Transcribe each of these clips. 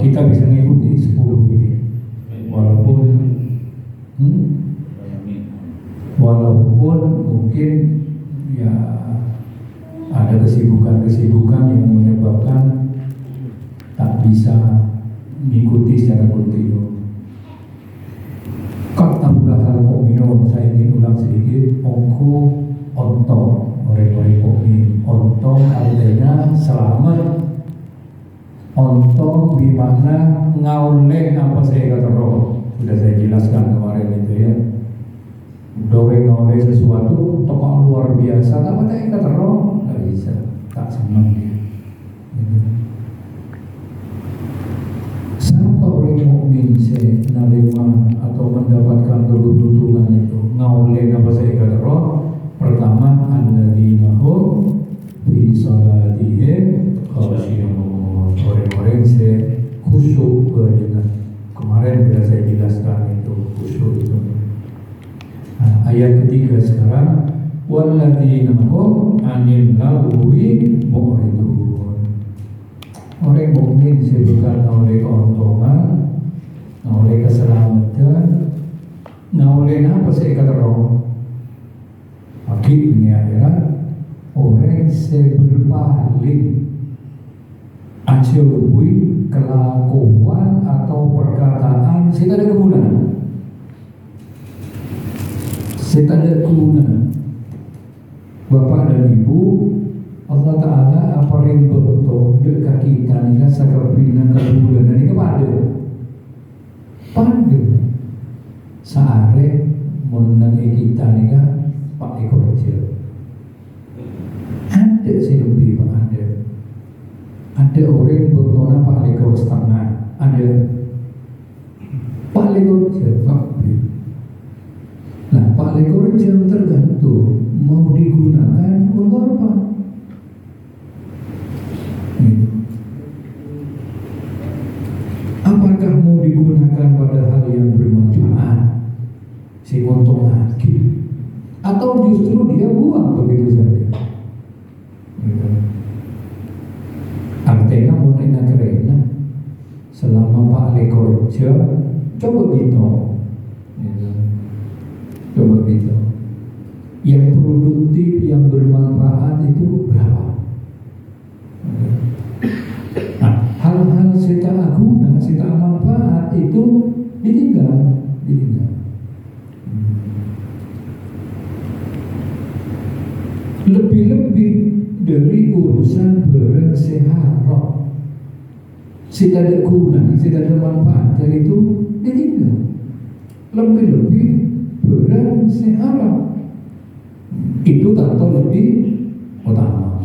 kita bisa mengikuti 10 ini, walaupun mungkin ya ada kesibukan yang menyebabkan tak bisa mengikuti secara kontinu. Katakanlah mukminun, saya ingin ulang sedikit. Ongko ontong, orang-orang mukmin. Ontong artinya selamat. Ontong bermakna ngauleng apa saya kata roh. Sudah saya jelaskan kemarin itu ya. Ngauleng sesuatu tokoh luar biasa, tapi tak kata roh nggak bisa, tak senang dia. Siapa orang mukmin saya menerima atau mendapatkan keberuntungan itu? Ngauleng apa saya kata roh? Pertama, alladzina hum fi salatihim khashi'un. Orang-orang saya khusyuk dengan kemarin sudah saya jelaskan itu khusyuk itu. Nah, ayat ketiga sekarang, walladzina hum 'anil lagwi mu'ridun. Orang mukmin bukan oleh keuntungan, oleh keselamatan, oleh apa saya kata roh. Akhirnya adalah orang berpaling ajauhi kelakuan atau perkataan tidak ada kegunaan. Tidak ada kegunaan. Bapak dan Ibu, Allah Ta'ala apa yang betul dekat kita ni sakarpina kebulan ini kepada saare mengenai kita ni Pak ekor kecil ada sih lebih Pak, ada orang yang bertona Pak ekor setengah, ada Pak ekor kecil Pak. Nah Pak ekor kecil tergantung mau digunakan untuk apa. Apakah mau digunakan pada hal yang bermanfaat, si untung lagi, atau justru dia buang begitu saja? Artinya mau kerena selama Pak Le kerja, coba gitu, coba gitu. Yang produktif, yang bermanfaat itu berapa? Hal-hal secara guna, secara manfaat itu ditinggal. Lebih-lebih dari urusan berseharap, tidak ada guna, tidak ada manfaat dari itu ditinggal. Lebih-lebih berseharap itu tentu lebih utama.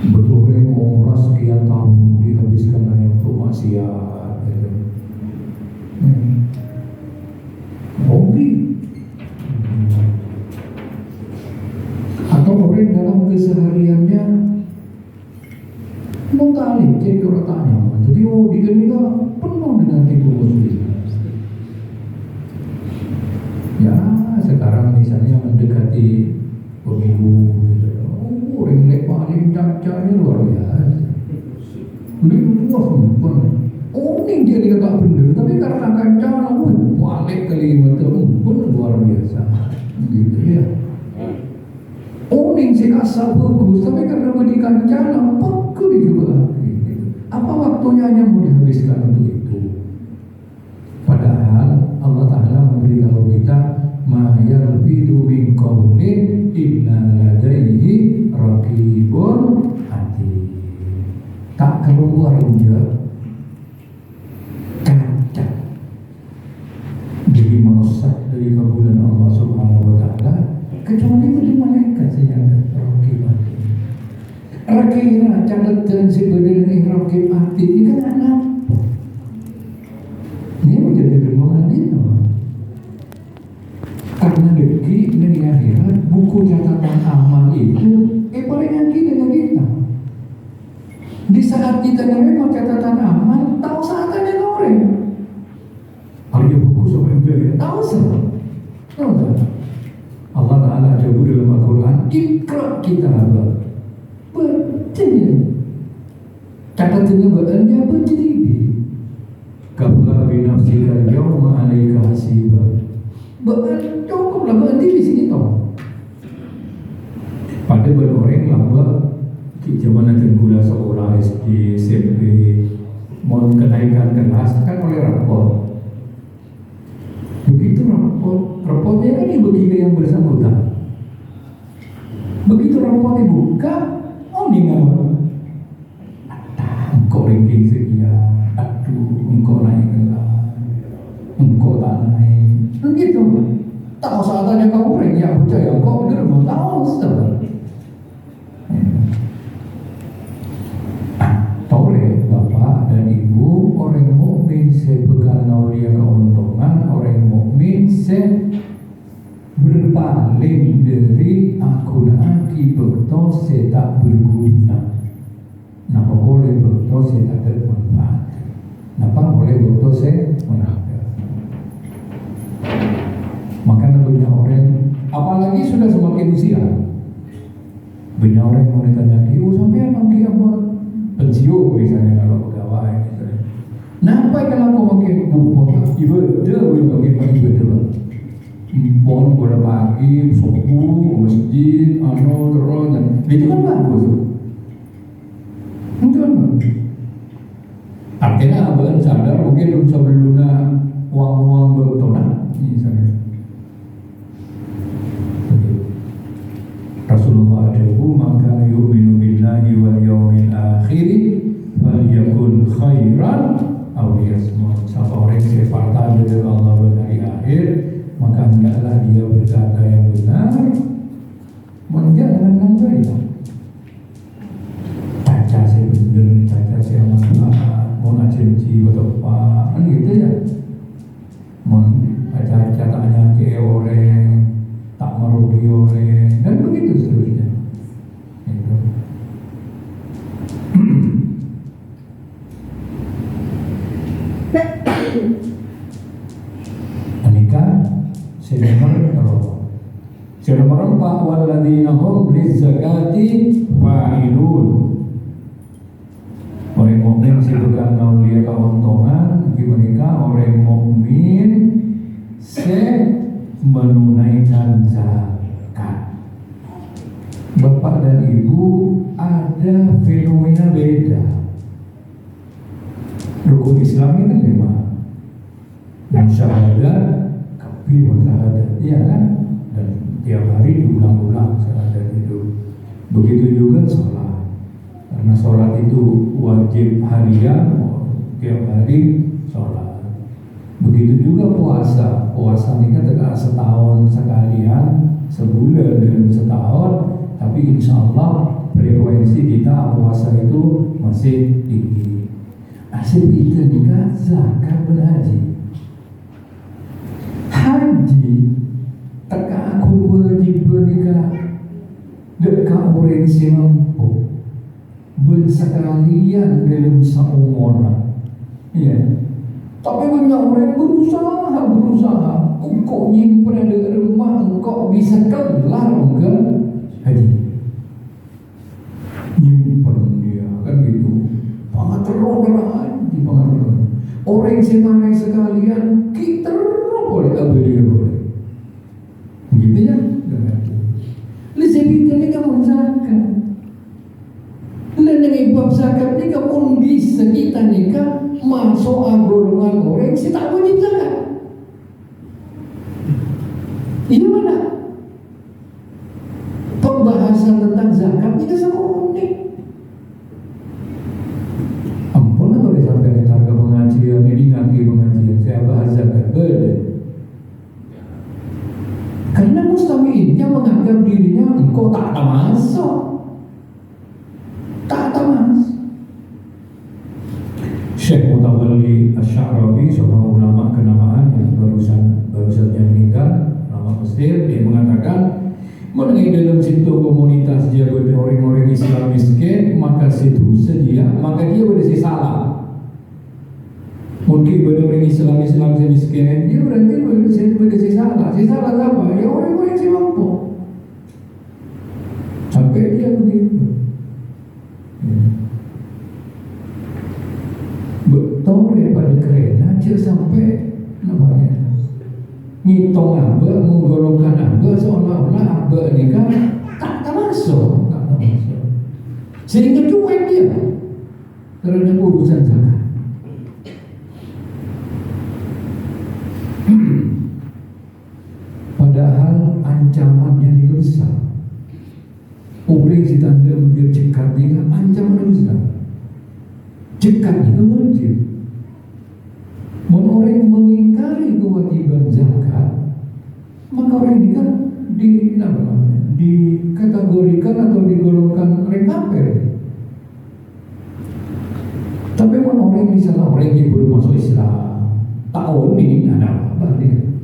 Betul orang sekian tahun dihabiskan hanya untuk maksiat, hobi, atau orang dalam kesehariannya mau tali cek keretanya, jadi dia ini penuh dengan tipu muslim. Ya sekarang misalnya mendekati pemilu, orang yang paling cacanya luar biasa. Ini luar sempurna. Ini dia dikata benar, tapi karena kancana, balik kalimat pun luar biasa. Gitu ya. Ini si asal bagus, tapi karena di kancana, pekul juga. Gitu. Apa waktunya hanya mau dihabiskan untuk itu? Padahal Allah Ta'ala memberitahu kita, ma yalfidu min qawlin illa ladaihi raqibun atid. Tak keluar dia kaca jadi merusak dari kabulan Allah Subhanahu wa Ta'ala kecuali itu malaikat saja raqib atid. Rakira catatan sebenarnya raqib atid ini kan anak ini menjadi renungan dia. Karena deki dari akhirat buku catatan amal itu paling kita dengan kita. Di saat kita memang catatan amal, tahu saatnya goreng. Ada buku sampai beli, tahu semua. Allah Ta'ala jawab dalam Al-Quran, ikra kitabah. Jadi catatannya badannya apa jadi? Kafa binafsika yawma alaika hasiba. Badan cukuplah berhenti di sini toh. Pada orang lama di zaman gula sekolah SD, SMP mau kenaikan kelas kan oleh rapor. Begitu rapornya kan dibagi ke yang bersangkutan. Begitu rapor dibuka, oh ningal. Engkau ranking sekian, aduh engkau naik kelas, engkau tak naik, begitu. Tak usah tanya kau orang yang percaya engkau benar mau tahu sahaja. Toleh bapak dan ibu, orang mukmin sepekan naulia keuntungan, orang mukmin berpaling dari aki bekto tak berguna. Napa boleh bekto tak bermanfaat? Napa boleh bekto menangkap? Maka banyak orang, apalagi sudah semakin usia, banyak orang yang ditanya, sampai nanti apa pensiun misalnya kalau pegawai misalnya. Napa kalau kau makin bumpon ibadah boleh makin ibadah? Bon pada pagi, subuh, masjid, terus, itu kan bagus. Itu kan bagus. Artinya abang sadar mungkin sebelumnya uang-uang bertonah, misalnya. Rasulullah adahu maka yu'minu billahi wal yawmil akhir falyakun khairan aw liyasmut. Siapa orang yang separtan dengan Allah dan hari akhir, maka hendaklah dia berkata yang benar, menjadi dengan yang baik. Caca saya benar, caca saya manfaat, mau ngajenci atau apa, kan gitu ya. Mau caca tanya ke orang, tak merugi orang, dan begitu seterusnya. Itu. Menikah. Nomor 4 walladzina hum lizzakati fa'ilun. Orang mukmin sibukan naulia keuntungan mereka orang mukmin menunaikan zakat. Bapak dan Ibu, ada fenomena beda. Rukun Islam ini 5. Syahadat, kafir syahadat, iya kan? Dan tiap hari diulang-ulang syahadat itu. Begitu juga sholat, karena sholat itu wajib harian, tiap hari sholat. Begitu juga puasa, puasa ini kan tidak setahun sekalian, sebulan dalam setahun, tapi insya Allah frekuensi kita puasa itu masih tinggi. Asyik kita nikah zakat berhaji. Haji teka aku wajib bernikah dekat orang si mampu bersekalian dalam seumuran, ya. Tapi banyak orang berusaha engkau nyimpen di rumah, engkau bisa kelar enggak haji, nyimpen dia kan gitu. Pengateron haji, pengateron orang semanai sekalian kita boleh abadi boleh. Gitu ya. Lisebita ni kamu zakat. Dengan bab zakat ni kamu bisa kita nikah masuk golongan orang si tak wajib zakat. Ini mana? Pembahasan tentang zakat ni sama unik. Ampun lah kalau sampai harga pengajian ini ngaji pengajian saya bahas zakat beda. Karena mustami'innya menganggap dirinya engkau tak termasuk. Tak termasuk. Syekh Mutawalli Asy-Sya'rawi, seorang ulama kenamaan yang barusan yang meninggal, ulama Mesir, dia mengatakan mengenai dalam situ komunitas dia orang-orang Islam miskin, maka situ sedia, maka dia berisi salah. Mungkin pada orang Islam miskin, dia berarti berisi salah. Si salah apa? Ya orang-orang yang si mampu. Sampai dia begitu. aja sampai namanya ngitung aba, menggolongkan aba seolah-olah aba ini kan tak masuk. Sehingga cuek dia terhadap urusan zakat. Padahal ancamannya ini besar. Orang si tanda menjadi cekat ini ancaman besar. Cekat itu wajib. Orang mengingkari kewajiban zakat, maka orang ini kan dikategorikan atau digolongkan orang kafir. Tapi orang misalnya orang yang baru masuk Islam, tahun ini ada apa dia?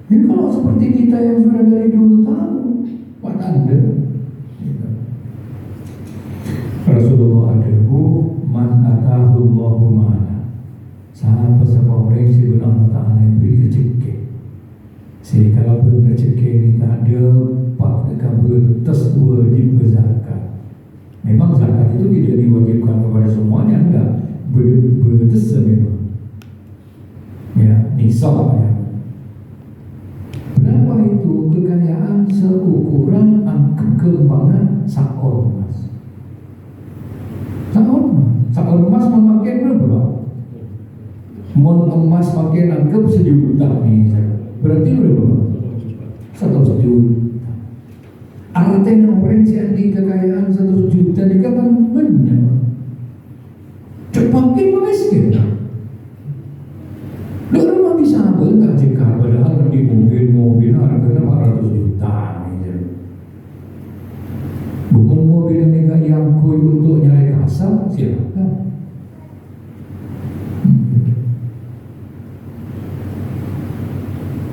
Ini kalau seperti kita yang sudah dari dulu tahu, Pak Anda. Rasulullah ada man atahu Allahu ma'ana. Siapa orang si benar ta'ala yang beri rezeki. Si kalau beri rezeki ini tak ada pak dekat bertes wajib berzakat. Memang zakat itu tidak diwajibkan kepada semuanya, enggak. Bertes memang. Ya, nisab ya. Berapa itu kekayaan seukuran kekembangan sakor emas? Sakor emas memakai berapa, Pak? Mon emas pakai nangkep 1 juta nih, berarti berapa? 1 juta. Artinya orang yang di kekayaan 1 juta ini kan banyak. Cepakin miskin. Lalu mah bisa bentar jika padahal di mobil harganya 400 juta nih. Bukan mobil yang koi untuk nyari kasar, silakan.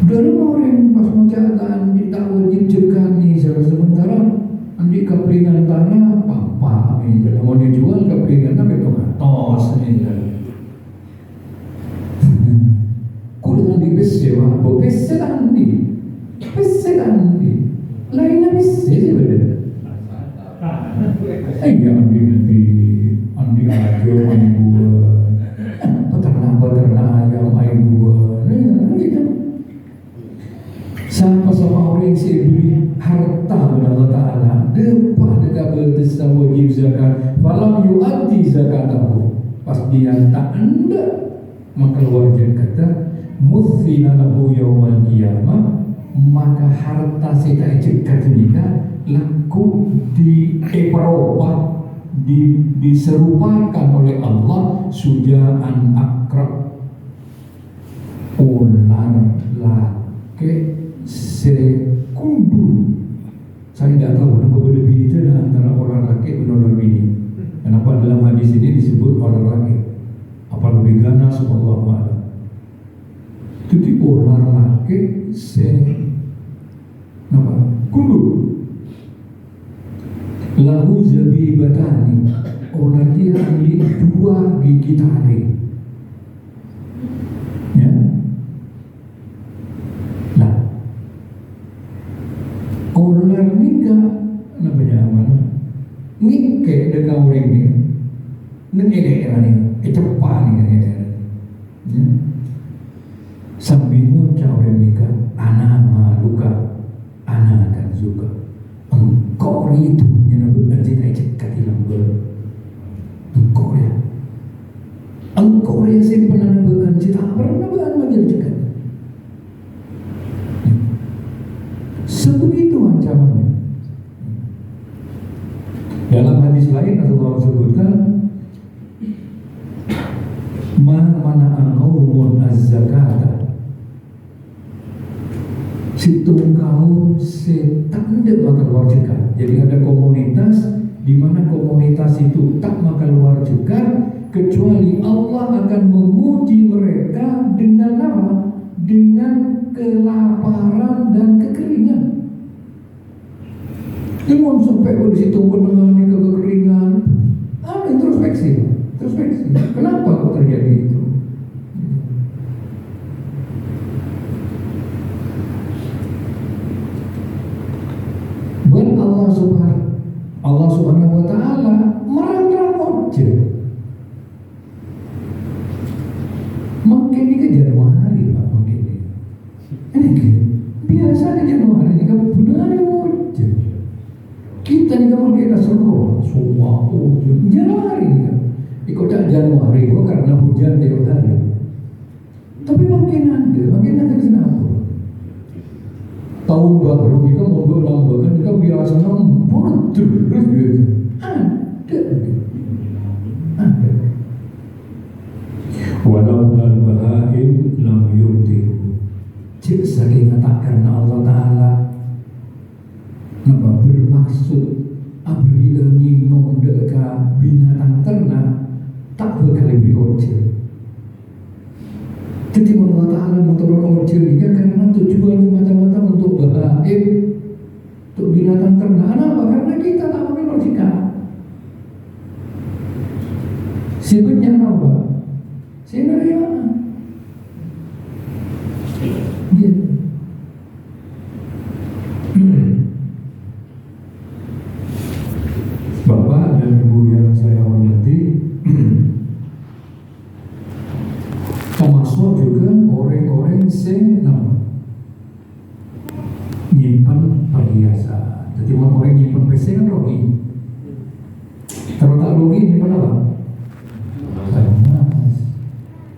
Dari orang pas mencatat di tahun wajib nih sementara andi keperingan tanah papa nih, jadi mau dijual keperingan betul katos nih. Kudu andi besewa, beselan andi, lainnya bese sih bener. Ya andi aja andi buat, peternak ayam buat, gitu. Siapa sama orang yang beri harta kepada Allah Ta'ala depan dekat bertesa wajib zakat, falam yu'addi zakatahu, pas dia tak anda maka wajib kata muthina lahu yawmal qiyamah, maka harta saya cekat ini laku di Eropa diserupakan oleh Allah sujaan akrab, ular laki sekundur. Saya tidak tahu kenapa berbeda antara orang laki dan orang bini. Kenapa dalam hadis ini disebut orang laki? Apa lebih ganas? Wallahu a'lam. Jadi orang laki kundur. Lahu zabibatani, orang dia ambil 2 gigi taring. Ya. Orang nikah namanya mana? Nikah dekat orang ni, nengi daerah ni, kecepat ni daerah. Sambil ngucap orang nikah, anak maluka, anak akan suka. Engkau itu yang berarti tak cekat dalam engkau ya. Engkau yang simpan berarti tak pernah berarti cekat. Sebegitu ancamannya. Dalam hadis lain Rasulullah sebutkan, mana qaumun az-zakata, situ kaum tak makan luar zakat. Jadi ada komunitas di mana komunitas itu tak makan luar zakat, kecuali Allah akan menguji mereka dengan apa? Dengan kelaparan dan kekeringan. Jangan sampai di situ mengalami kekeringan. Introspeksi. Kenapa kok terjadi itu? Allah Subhanahu wa Ta'ala merangkap objek. Maka kalau kita seru semua Januari kan ikut Januari itu karena hujan tiap hari. Tapi makin ada kenapa? Tahun baru ini kan mau lambakan kan biasanya terus biasa ada. Walau al-bahaim lam yutiru. Cik sering tak karena Allah Ta'ala napa bermaksud abri minum deka binatang ternak tak berkali diocil. Jadi Allah Ta'ala menurun ocil ini karena tujuan semata-mata untuk bahaim, untuk binatang ternak. Kenapa? Karena kita tak pakai logika. Sibuknya apa? Sibuk dari mana? Gitu. Bapak dan Ibu yang saya hormati, termasuk juga orang-orang yang nyimpan perhiasan. Jadi orang nyimpan PC kan rugi. Kalau tak rugi nyimpan apa? Emas.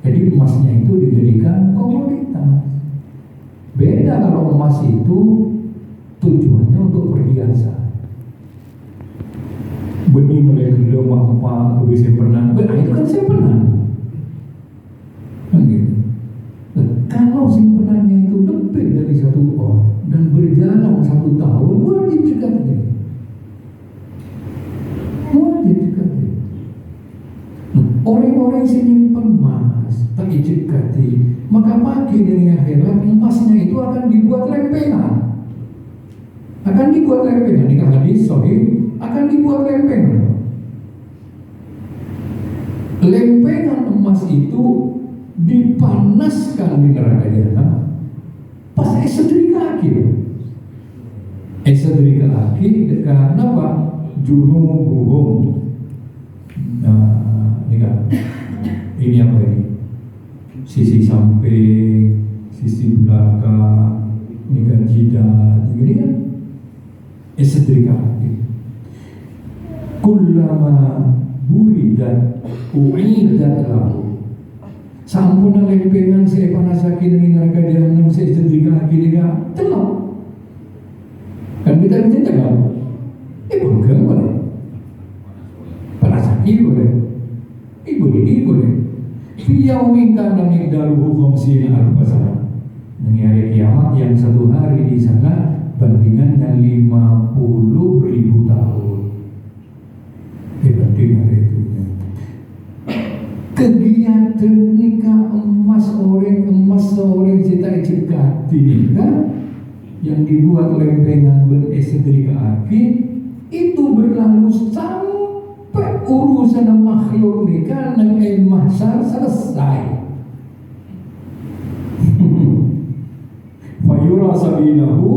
Jadi emasnya itu dijadikan komoditas. Beda kalau emas itu tujuannya untuk perhiasan. Benih mulai mampa lebih simpenan, itu kan simpenan. Gitu. Nah, kalau simpenannya itu lebih dari 1 on dan berjalan 1 tahun, wajib juga terjadi. Orang-orang yang simpen emas tak ijekati, maka pagi dari akhirat emasnya itu akan dibuat lempengan. Di hadis sahih akan dibuat lempengan. Lempengan emas itu dipanaskan di neraka jahanam pas esedrika aki karena apa? Junubuhum. Ini apa ini? Sisi samping, sisi belakang, ini kan jidat, ini kan esedrika aki. Kullama buridat u'idat lahu. Sampun lempengan saya panasakin di neraka jahanam saya sedika kira telok. Kan kita bercerita kan? Bukan boleh. Panasaki boleh. Ibu ini boleh. Fiyaumin kana miqdaruhu khamsina alfa sanah. Di hari kiamat yang 1 hari di sana bandingannya 50.000 tahun. Dibanding hari itu. Kegiatan nikah emas orang cita ijekati nikah yang dibuat lempengan beresedrika aki itu berlalu sampai urusan makhluk nikah dan mahsyar selesai. Fayura sabilahu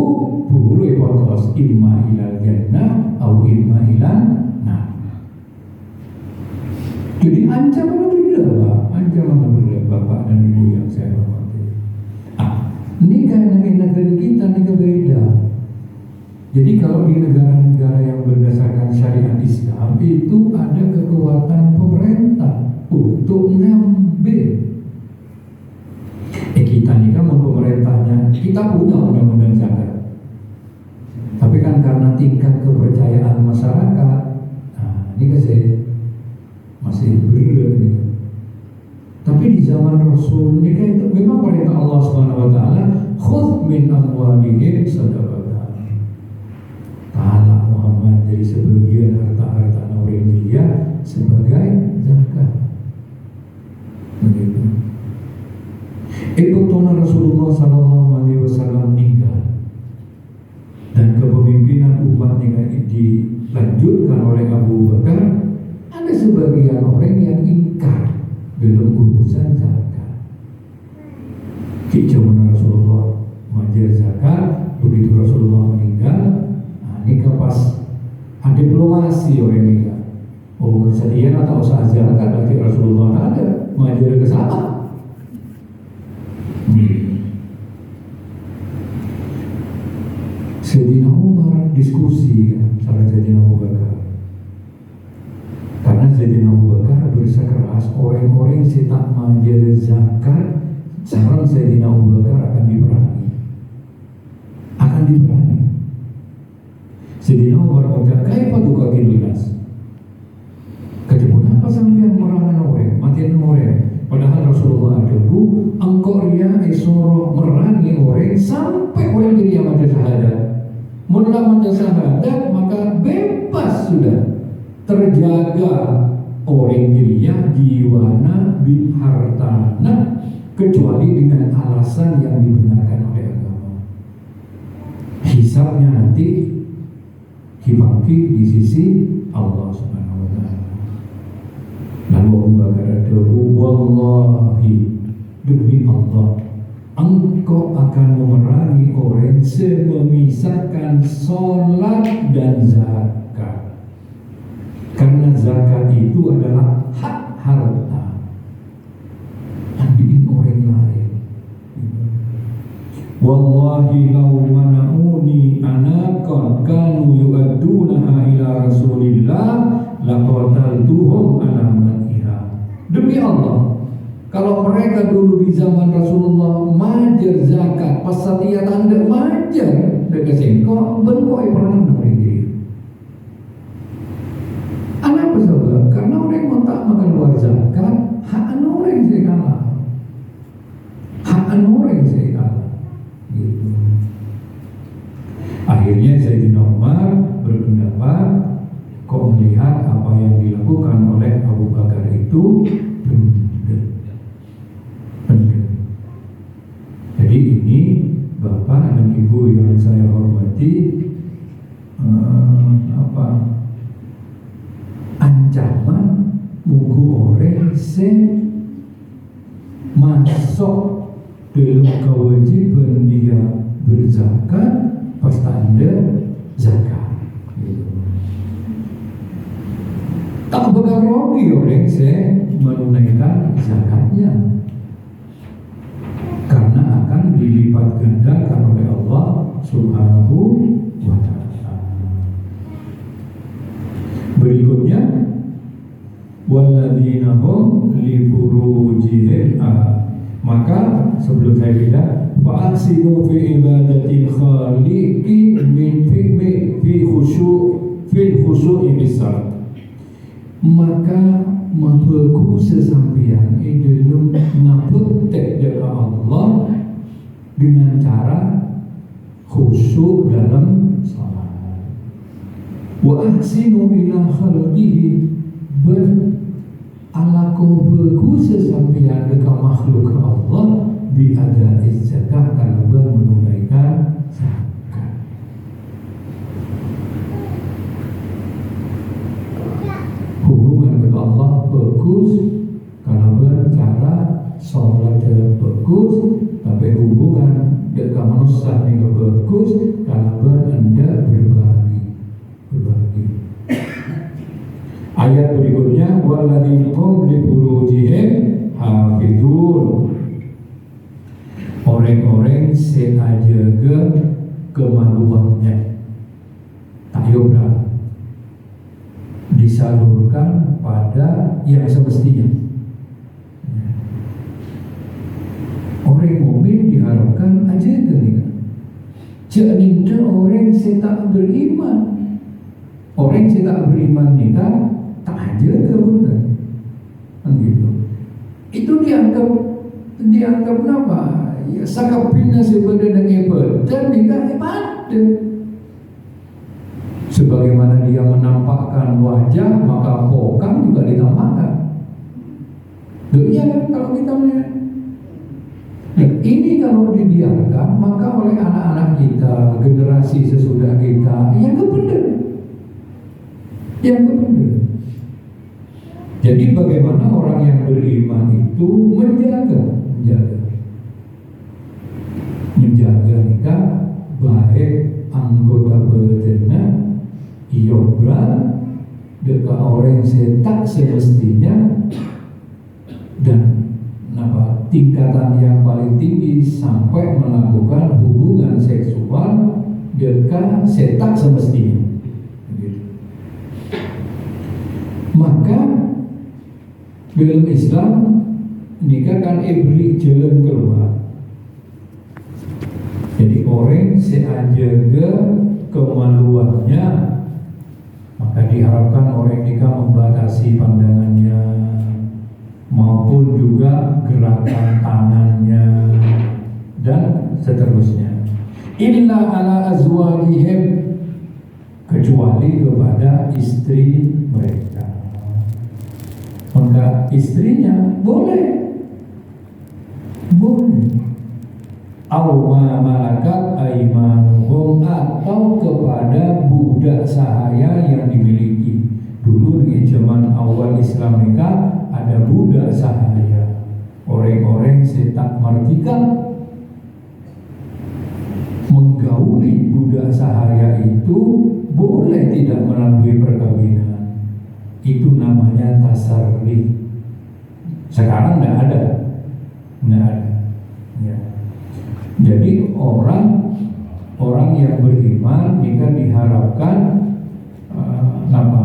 boleh potos imma ilal jannah atau imma ilal nah. Jadi ancaman Bapak dan Ibu yang saya hormati. Nikah dengan negara kita nikah beda. Jadi kalau di negara-negara yang berdasarkan syariat Islam itu ada kekuatan pemerintah untuk ngambil. Kita nikah sama pemerintahnya, kita punya undang-undang zakat. Tapi kan karena tingkat kepercayaan masyarakat, ini kan saya masih berat ini. Tapi di zaman Rasul nikah itu memang perintah Allah Subhanahu wa taala, khudh min amwalihim shadaqatan. Ta'ala Muhammad dari sebagian harta-harta orang dia sebagai zakat. Begitu. Itu tahun Rasulullah sallallahu alaihi wasallam meninggal. Dan kepemimpinan umat nikah dilanjutkan oleh Abu Bakar. Ada sebagian orang yang ingkar dalam urusan zakat. Zaman Rasulullah mengajar zakat, begitu Rasulullah meninggal, nikah pas ada diplomasi orang nikah. Oh, sedia atau usaha zakat bagi Rasulullah tak ada mengajar ke sana. Sayyidina Umar diskusi kan, salah Sayyidina Abu Bakar. saya tak manjir zakat, sarang Sayyidina Abu Bakar akan diperangi. Sayyidina Umar mengucap, kaifa tuqatilun nas? Kenapa sampean merangan orang, matiin orang? Padahal Rasulullah ada bu, engkau ria isoro merangi orang sampai orang jadi yang mati syahadat. Mula mati syahadat maka bebas sudah, terjaga orang dia jiwana bihartana kecuali dengan alasan yang dibenarkan oleh agama. Hisabnya nanti dibagi di sisi Allah Subhanahu wa taala. Lalu Abu Bakar berkata, wallahi, demi Allah, engkau akan memerangi orang memisahkan sholat dan zakat. Karena zakat itu adalah hak harta. Ambilin orang lain. Wallahi law mana'uni anaqan kanu yu'addunaha ila Rasulillah laqataltuhum ala maniha. Demi Allah, kalau mereka dulu di zaman Rasulullah majer zakat, pas satia tanda majer dekat sengkok benkoy pernah diri. Apa sebab? Karena orang mau tak makan luar zakat, hak orang saya kalah. Hak orang saya kalah. Gitu. Akhirnya Sayyidina Umar berpendapat, kok melihat apa yang dilakukan oleh Abu Bakar itu benar. Jadi ini Bapak dan Ibu yang saya hormati, ancaman mugu orang masuk dalam kewajiban dia berzakat pas tanda zakat. Tak bakal rugi orang menunaikan zakatnya, karena akan dilipat gandakan oleh Allah Subhanahu wa ta'ala. Berikutnya, walladzina hum li furujihim, maka sebelum saya bilang fa'aksinu fi ibadatil khaliqi min fi khushu'i bisar, maka mabeku sesampian dalam ngapektek dengan Allah dengan cara khusyuk dalam salat. Wa ahsinu ila khalqihi, alaku beku sesampian dekat makhluk Allah biada zakat, karena menunaikan zakat. Hubungan dengan Allah bagus karena bercara sholat bagus, tapi hubungan dengan manusia ini bagus karena beranda berbagi. Ayat berikutnya, walladzina hum li furujihim hafizun, orang-orang sengaja kemaluannya tak yobra disalurkan pada yang semestinya. Orang mukmin diharapkan aja kan, jangan orang yang tak beriman. Orang yang tak beriman nikah tak aja kebetulan, gitu. Itu dianggap apa? Ya sakapina sebenarnya hebat dan nikah hebat. Sebagaimana dia menampakkan wajah, maka pokang juga ditampakkan. Iya kan kalau kita melihat. Nah, ini kalau dibiarkan, maka oleh anak-anak kita, generasi sesudah kita, yang benar. Jadi bagaimana orang yang beriman itu menjaga nikah, baik anggota badannya iobra dekat orang setak semestinya, dan tingkatan yang paling tinggi sampai melakukan hubungan seksual dekat setak semestinya. Maka dalam Islam nikah kan beri jalan keluar. Jadi orang seajaga kemaluannya, maka diharapkan orang nikah membatasi pandangannya maupun juga gerakan tangannya dan seterusnya. Illa ala azwajihim, kecuali kepada istri mereka. Maka istrinya boleh aw ma malakat aimanuhum, atau kepada budak sahaya yang dimiliki. Dulu di zaman awal Islam nikah ada budak sahaya, orang-orang setak merdeka menggauli budak sahaya itu boleh tidak melalui perkawinan. Itu namanya tasarri. Sekarang nggak ada. Ya. Jadi orang yang beriman jika diharapkan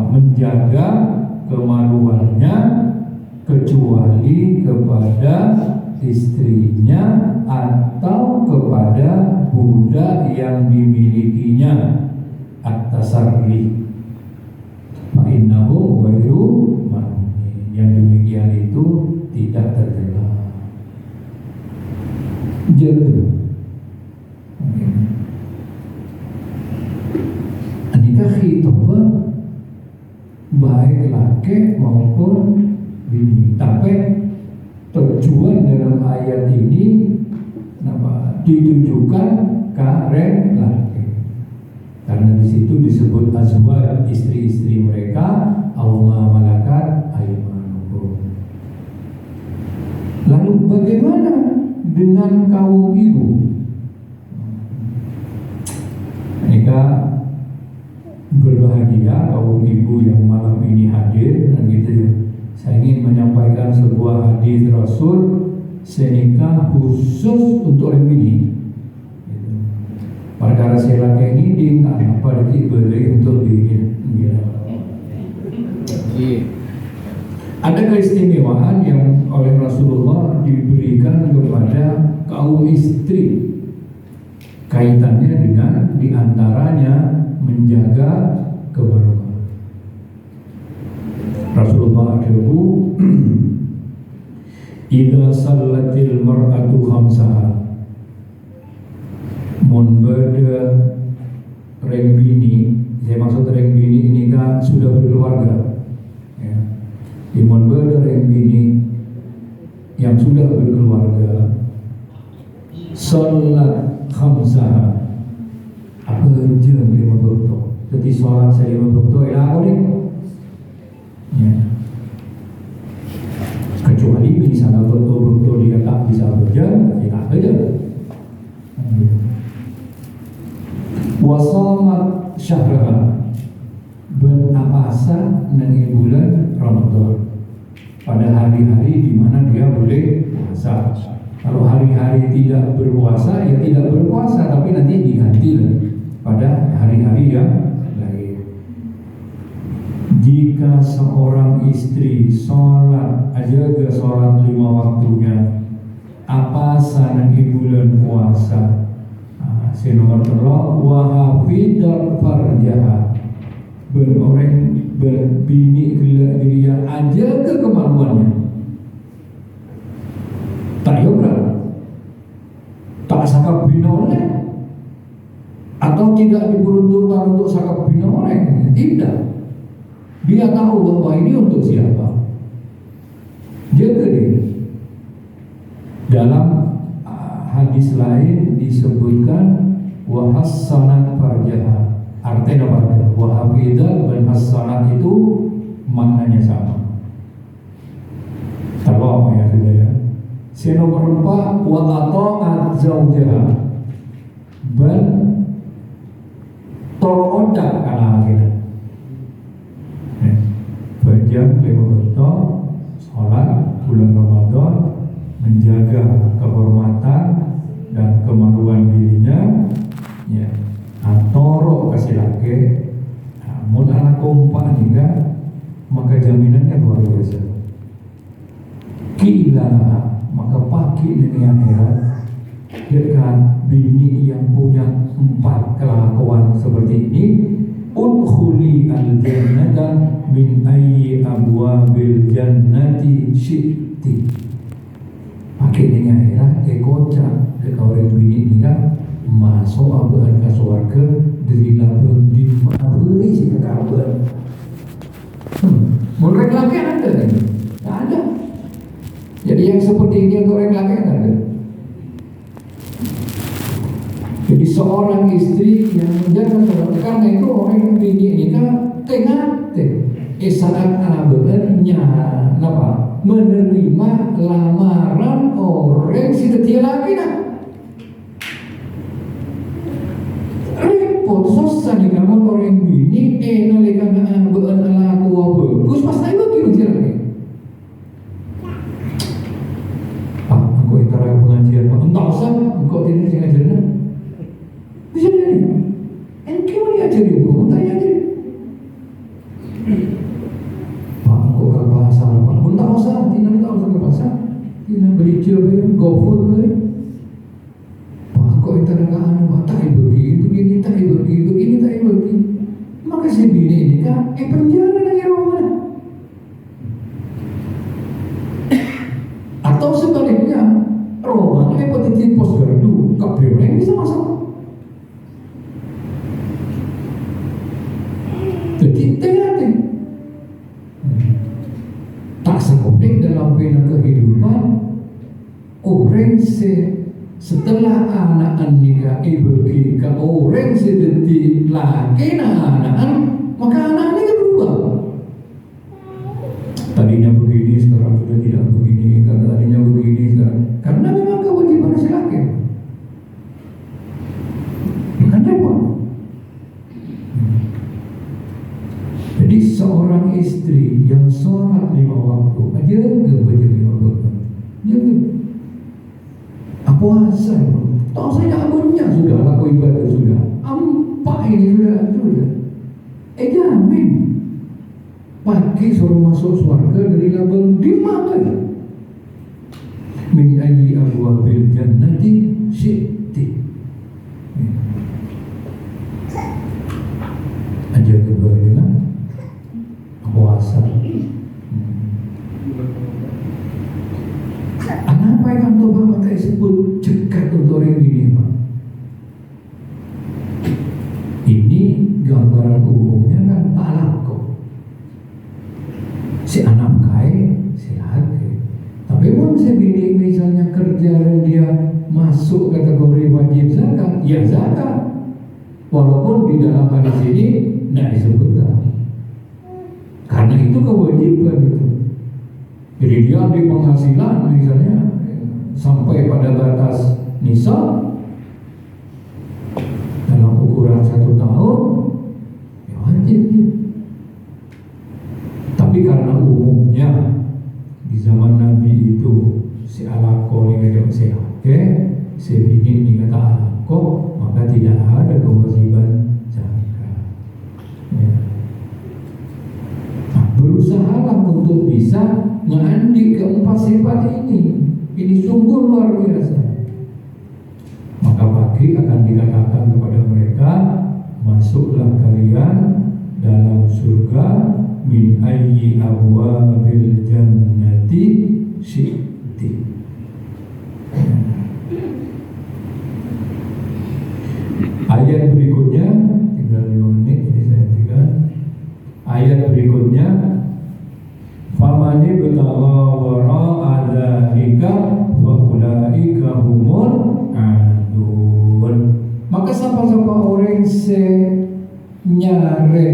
menjaga kemaluannya kecuali kepada istrinya atau kepada budak yang dimilikinya, at-tasarri. Fa innahu ghairu mamnun. Yang demikian itu tidak tercela. Jadi nikah khitbah baik laki maupun bini, tapi tujuan dalam ayat ini ditujukan karen laki, karena di situ disebut azwaj, istri-istri mereka, auma malakat aimanuhum. Lalu bagaimana dengan kaum ibu? Nikah berbahagia kaum ibu yang malam ini hadir, dan gitu ya. Saya ingin menyampaikan sebuah hadis Rasul senikah khusus untuk orang bini. Perkara saya laki ini tinggal apa lagi boleh untuk bikin. Ada keistimewaan yang oleh Rasulullah diberikan kepada kaum istri. Kaitannya dengan diantaranya menjaga kebarukan. Rasulullah adabu idza sallatil mar'atu khamsaha, mun bada reng bini, saya maksud reng bini ini kan sudah berkeluarga ya. Di mun bada reng bini yang sudah berkeluarga salat khamsaha, apa aja 5 waktu. Jadi sholat saya 5 waktu ya boleh. Ya. Kecuali misalnya betul-betul dia tak bisa bekerja, ya tak kerja. Wasomat syahraha, berapasa dengan bulan Ramadan pada hari-hari di mana dia boleh puasa. Kalau hari-hari tidak berpuasa, ya tidak berpuasa, tapi nanti diganti lagi pada hari-hari yang lain. Jika seorang istri sholat aja ke sholat 5 waktunya, apa sana bulan puasa? Si nomor 3, wahafidal farjaha, berorang berbini dia aja ke kemaluannya. Tak yobra, tak sakap binoleh, atau tidak diperuntukkan untuk sakap binoleh, tidak. Dia tahu bahwa ini untuk siapa. Jaga diri. Dalam hadis lain disebutkan wahassanat farjaha. Artinya apa? Wahafidah dan hassanat itu maknanya sama. Kalau ya sudah ya. Si nomor 4, wa ata'at zaujaha, ban toroda kana akhirnya. Bajang 5 waktu sholat bulan Ramadan, menjaga kehormatan dan kemaluan dirinya, ya. Antoro kasih laki, namun anak kompak juga, maka jaminannya luar biasa. Kila pakai dunia akhirat dekat bini yang punya 4 kelakuan seperti ini, udkhuli al-jannata min ayyi abwabil jannati syi'ti. Pakai dunia akhirat kocak dekat orang bini ini kan masuk abuan ke surga dari labang di mana sih kabar. Menurut laki ada kan? Tak ada. Jadi yang seperti ini untuk orang laki ada. Jadi seorang istri yang menjaga sholat, karena itu orang yang bini ini kan tengah saat abeannya apa menerima lamaran orang si setia lagi nak repot susah nih namun orang bini nalikan abean ala tua bagus pas naik lagi ujian lagi. Pak, engkau interaksi pengajian Pak, entah usah engkau tidak ngajarin. Bisa jadi, engkau diajari engkau tanya aja. Pak, engkau ke pasar Pak, entah usah, tidak usah ke pasar, tidak beli job, go food boleh. Pak, engkau interaksi Pak, tak begini, tak begini. Maka si bini ini kan, penjara lagi rumah. Atau sebaliknya, rumah hepatitis pos gardu, kabel yang bisa masuk. Jadi hati-hati. Tak sekolah dalam pena kehidupan orang setelah anak nikah bagi ke orang sedeti laki anak maka anak ini berubah. Tadinya begini sekarang sudah tidak begini, karena tadinya begini sekarang karena memang kewajiban si laki. Bukan repot. Jadi seorang istri yang sholat 5 waktu, jaga baca 5 waktu, jaga. Puasa, tahu saya abunnya sudah laku ibadah sudah, ampak ini sudah. Jamin, pagi suruh masuk surga dari labang di mata. Min ayyi abwabil jannati syi'ti. Aja kebahagiaan puasa. Apa yang Tuhan mata disebut cekat untuk orang ini Pak? Ini gambaran umumnya kan talako. Si anak kaya, si laki. Tapi pun si bini misalnya kerja dan dia masuk kategori wajib zakat, ya zakat. Walaupun di dalam hadis ini tidak disebutkan. Karena itu kewajiban itu. Jadi dia ambil penghasilan misalnya sampai pada batas nisab dalam ukuran 1 tahun, ya wajib. Tapi karena umumnya di zaman Nabi itu si alako ini kata sehake, si bini ini kata alako, maka tidak ada kewajiban zakat. Ya. Nah, berusahalah untuk bisa mengandi keempat sifat ini. Ini sungguh luar biasa. Maka pagi akan dikatakan kepada mereka, masuklah kalian dalam surga min ayyi abwabil jannati syi'ti. Ayat berikutnya, tinggal 5 menit ini saya hentikan. Ayat berikutnya, famani betagha wara'a dzalika fa ulaika humul adun. Maka siapa-siapa orang nyare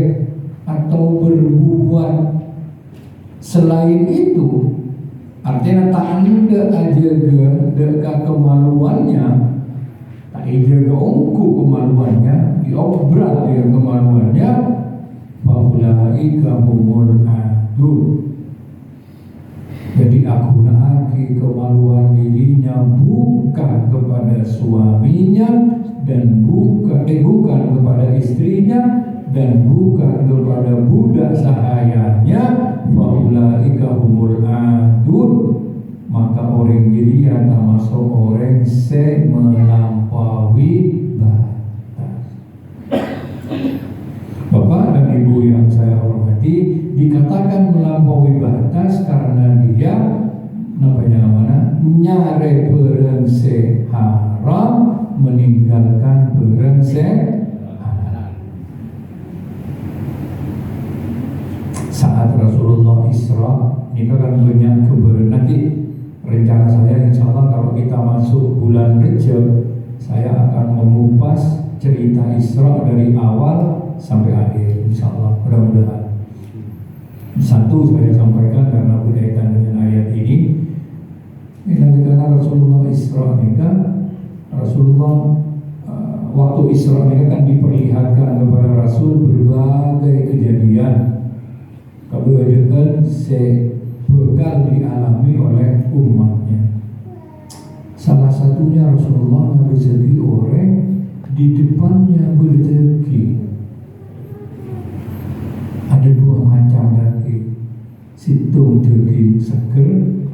atau berbuat selain itu, artinya tak ada aja kemaluannya, tak jaga ongku kemaluannya, diobrak dia kemaluannya, fa ulaika humul adun. Jadi aku naaki kemaluan dirinya bukan kepada suaminya dan bukan kepada istrinya dan bukan kepada budak sahayanya. Faulaika humul adun. Maka orang sendiri yang termasuk orang yang melampaui batas. Bapak dan Ibu yang saya hormati, dikatakan melampaui batas karena dia nyare barang haram, meninggalkan barang halal. Saat Rasulullah Isra, ini kan banyak kebenaran. Nanti rencana saya insya Allah kalau kita masuk bulan Rejab, saya akan mengupas cerita Isra dari awal sampai akhir insya Allah, mudah-mudahan. Satu saya sampaikan karena berkaitan dengan ayat ini. Karena Rasulullah Isra nikah, Rasulullah waktu Isra nikah kan diperlihatkan kepada Rasul berbagai kejadian keberadaan bakal dialami oleh umatnya. Salah satunya Rasulullah menjadi orang di depannya berdeki. Ada dua macam daging, situng daging seger,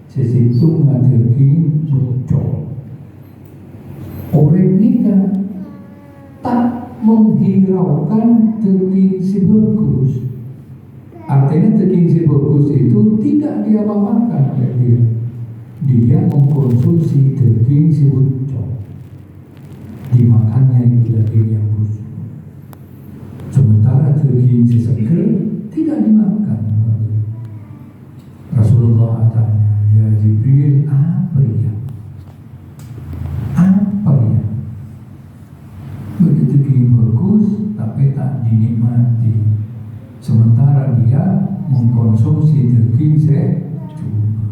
sesitung daging bocor. Orang nikah tak menghiraukan daging si bagus. Artinya daging si bagus itu tidak dia makan oleh dia. Dia mengkonsumsi daging si bocor. Dimakannya itu daging yang busuk. Sementara daging si seger tidak dimakan. Rasulullah tanya, ya Jibril, apa ya? Begitu daging bagus tapi tak dinikmati. Sementara dia mengkonsumsi daging secuma.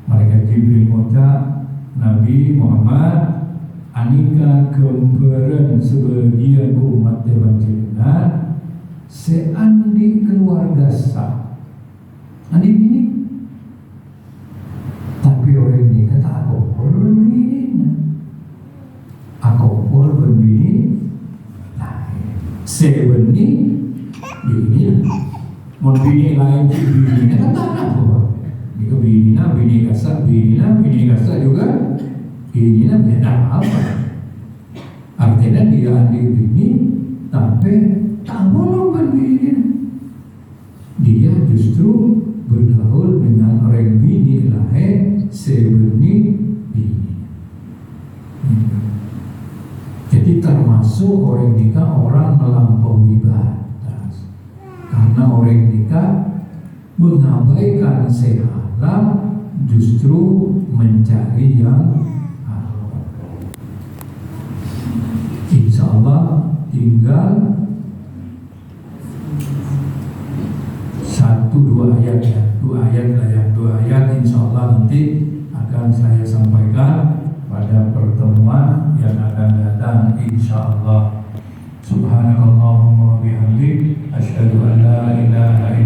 Malaikat Jibril mengucap, Nabi Muhammad, anika gambaran sebagian umat dewan jenengan seandi keluarga sah. Andi ini, tapi orang ini kata aku berbini, aku berbini, sebeni ini, mau bini lain bini kata apa? Jika bini kasa juga. Ini beda apa? Artinya dia adik bini, tapi tak bolong bini. Dia justru bergaul dengan orang bini lain sebeni bini. Jadi termasuk orang nikah orang melampaui batas. Karena orang nikah mengabaikan sehalam, justru mencari yang insya Allah tinggal 1-2 ayat ya, 2 ayat insya Allah nanti akan saya sampaikan pada pertemuan yang akan datang insya Allah. Subhanakallahumma wa bihamdik, asyhadu an la ilaha